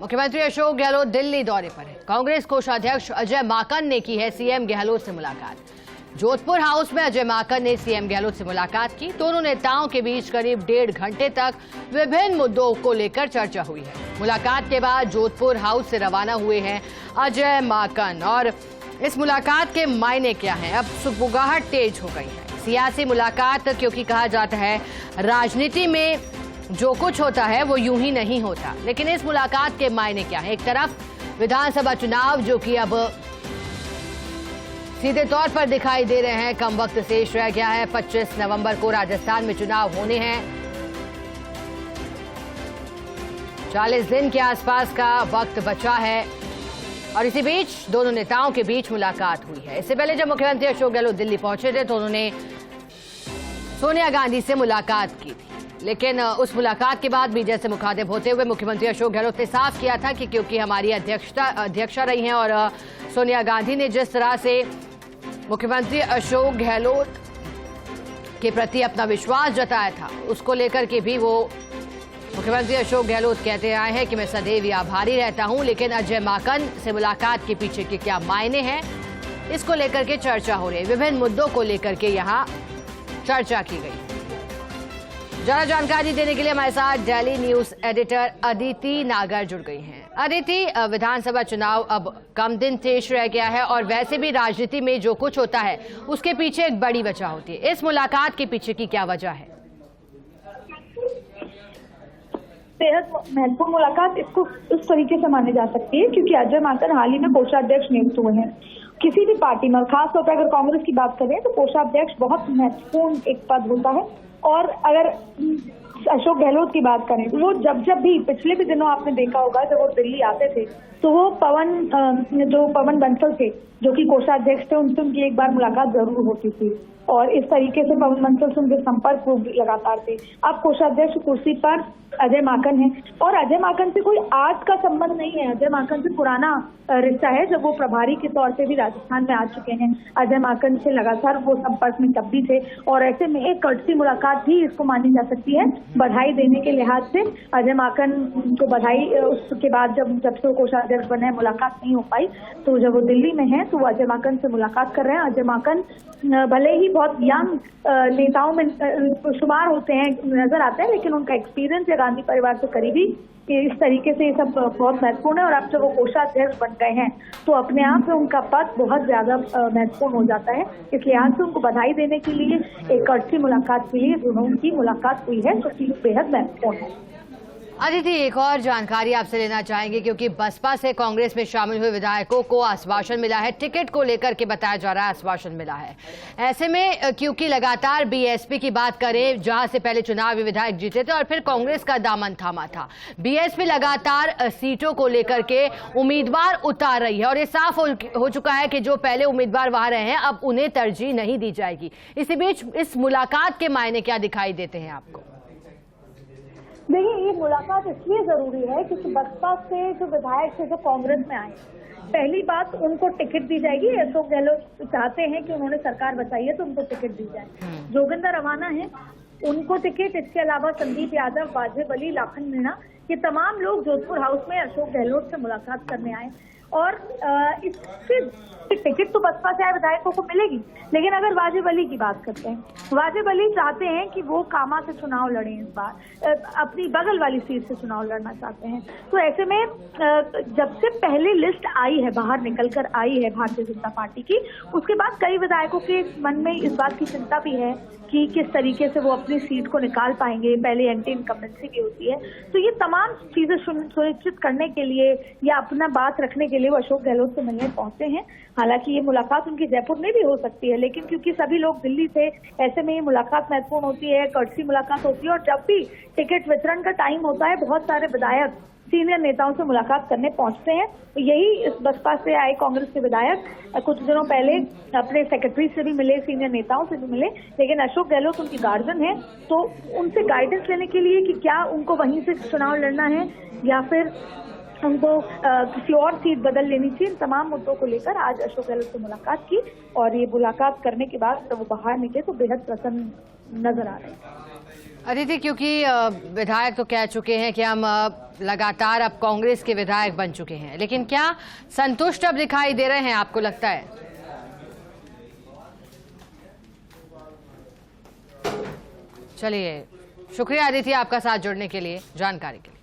मुख्यमंत्री अशोक गहलोत दिल्ली दौरे पर है। कांग्रेस कोषाध्यक्ष अजय माकन ने की है सीएम गहलोत से मुलाकात। जोधपुर हाउस में अजय माकन ने सीएम गहलोत से मुलाकात की। दोनों नेताओं के बीच करीब 1.5 घंटे तक विभिन्न मुद्दों को लेकर चर्चा हुई है। मुलाकात के बाद जोधपुर हाउस से रवाना हुए हैं अजय माकन। और इस मुलाकात के मायने क्या हैं? अब सुगबुगाहट तेज हो गई है। सियासी मुलाकात, क्योंकि कहा जाता है राजनीति में जो कुछ होता है वो यूं ही नहीं होता। लेकिन इस मुलाकात के मायने क्या है? एक तरफ विधानसभा चुनाव जो कि अब सीधे तौर पर दिखाई दे रहे हैं, कम वक्त शेष रह गया है। 25 नवंबर को राजस्थान में चुनाव होने हैं। 40 दिन के आसपास का वक्त बचा है और इसी बीच दोनों नेताओं के बीच मुलाकात हुई है। इससे पहले जब मुख्यमंत्री अशोक गहलोत दिल्ली पहुंचे थे तो उन्होंने सोनिया गांधी से मुलाकात की थी। लेकिन उस मुलाकात के बाद मीडिया से मुखातिब होते हुए मुख्यमंत्री अशोक गहलोत ने साफ किया था कि क्योंकि हमारी अध्यक्षा रही हैं और सोनिया गांधी ने जिस तरह से मुख्यमंत्री अशोक गहलोत के प्रति अपना विश्वास जताया था, उसको लेकर के भी वो मुख्यमंत्री अशोक गहलोत कहते आए हैं कि मैं सदैव ही आभारी रहता हूं। लेकिन अजय माकन से मुलाकात के पीछे के क्या मायने हैं, इसको लेकर के चर्चा हो रही है। विभिन्न मुद्दों को लेकर के यहां चर्चा की गई। ज्यादा जानकारी देने के लिए हमारे साथ डेली न्यूज एडिटर अदिति नागर जुड़ गई हैं। अदिति, विधानसभा चुनाव अब कम दिन शेष रह गया है और वैसे भी राजनीति में जो कुछ होता है उसके पीछे एक बड़ी वजह होती है। इस मुलाकात के पीछे की क्या वजह है? बेहद महत्वपूर्ण मुलाकात इसको इस तरीके से मानी जा सकती है क्योंकि अजय माकन हाल ही में कोषाध्यक्ष नियुक्त हुए हैं। किसी भी पार्टी में, खासतौर पर अगर कांग्रेस की बात करें तो कोषाध्यक्ष बहुत महत्वपूर्ण एक पद होता है। और अगर अशोक गहलोत की बात करें तो वो जब भी पिछले भी दिनों आपने देखा होगा जब वो दिल्ली आते थे तो वो पवन बंसल थे जो कि कोषाध्यक्ष थे, उनसे उनकी एक बार मुलाकात जरूर होती थी और इस तरीके से पवन बंसल से उनके संपर्क लगातार थे। अब कोषाध्यक्ष कुर्सी पर अजय माकन है और अजय माकन से कोई आज का संबंध नहीं है। अजय माकन से पुराना रिश्ता है, जब वो प्रभारी के तौर पे भी राजस्थान में आ चुके हैं। अजय माकन से लगातार वो संपर्क में तब भी थे और ऐसे में एक कर्टसी मुलाकात भी इसको मानी जा सकती है बधाई देने के लिहाज से। अजय माकन को बधाई, उसके बाद जब से वो कोषाध्यक्ष बने मुलाकात नहीं हो पाई, तो जब वो दिल्ली में है तो वो अजय माकन से मुलाकात कर रहे हैं। अजय माकन भले ही बहुत यंग नेताओं में शुमार होते हैं, नजर आते हैं, लेकिन उनका एक्सपीरियंस या गांधी परिवार से करीबी, इस तरीके से ये सब बहुत महत्वपूर्ण है। और अब जब वो कोषाध्यक्ष बन गए हैं तो अपने आप में उनका पद बहुत ज्यादा महत्वपूर्ण हो जाता है। इस लिहाज से उनको बधाई देने के लिए एक कर्टसी मुलाकात के लिए दोनों की मुलाकात हुई है, जो कि बेहद महत्वपूर्ण है। अदिति, एक और जानकारी आपसे लेना चाहेंगे क्योंकि बसपा से कांग्रेस में शामिल हुए विधायकों को आश्वासन मिला है, टिकट को लेकर के बताया जा रहा है आश्वासन मिला है। ऐसे में क्योंकि लगातार बीएसपी की बात करें, जहां से पहले चुनावी विधायक जीते थे और फिर कांग्रेस का दामन थामा था, बीएसपी लगातार सीटों को लेकर के उम्मीदवार उतार रही है और ये साफ हो चुका है कि जो पहले उम्मीदवार वहां रहे हैं अब उन्हें तरजीह नहीं दी जाएगी। इसी बीच इस मुलाकात के मायने क्या दिखाई देते हैं आपको? देखिए, ये मुलाकात इसलिए जरूरी है क्योंकि बसपा से जो विधायक थे जो कांग्रेस में आए, पहली बात उनको टिकट दी जाएगी। अशोक गहलोत चाहते हैं कि उन्होंने सरकार बचाई है तो उनको टिकट दी जाए। जोगिंदर रवाना है, उनको टिकट, इसके अलावा संदीप यादव, वाजिब अली, लाखन मीणा, ये तमाम लोग जोधपुर हाउस में अशोक गहलोत से मुलाकात करने आए और इससे टिकट तो बसपा से आए विधायकों को मिलेगी। लेकिन अगर वाजिब अली की बात करते हैं, वाजिब अली चाहते हैं कि वो कामा से चुनाव लड़ें, इस बार अपनी बगल वाली सीट से चुनाव लड़ना चाहते हैं। तो ऐसे में जब से पहले लिस्ट आई है, बाहर निकलकर आई है भारतीय जनता पार्टी की, उसके बाद कई विधायकों के मन में इस बात की चिंता भी है कि किस तरीके से वो अपनी सीट को निकाल पाएंगे। पहले एंटी इनकम्बेंसी भी होती है, तो ये तमाम चीजें सुनिश्चित करने के लिए या अपना बात रखने के लिए वो अशोक गहलोत से मिलने पहुंचे हैं। हालांकि ये मुलाकात उनकी जयपुर में भी हो सकती है, लेकिन क्योंकि सभी लोग दिल्ली थे, ऐसे में ये मुलाकात महत्वपूर्ण होती है, कर्टसी मुलाकात होती है। और जब भी टिकट वितरण का टाइम होता है, बहुत सारे विधायक सीनियर नेताओं से मुलाकात करने पहुंचते हैं। तो यही इस बसपा से आए कांग्रेस के विधायक कुछ दिनों पहले अपने सेक्रेटरी से भी मिले, सीनियर नेताओं से भी मिले, लेकिन अशोक गहलोत उनकी गार्जियन है तो उनसे गाइडेंस लेने के लिए कि क्या उनको वहीं से चुनाव लड़ना है या फिर उनको किसी और सीट बदल लेनी चाहिए। इन तमाम मुद्दों को लेकर आज अशोक गहलोत से मुलाकात की और ये मुलाकात करने के बाद जब वो बाहर निकले तो बेहद प्रसन्न नजर आ रहे हैं। अदिति, क्योंकि विधायक तो कह चुके हैं कि हम लगातार अब कांग्रेस के विधायक बन चुके हैं, लेकिन क्या संतुष्ट अब दिखाई दे रहे हैं, आपको लगता है? चलिए, शुक्रिया अदिति आपका साथ जुड़ने के लिए, जानकारी के लिए।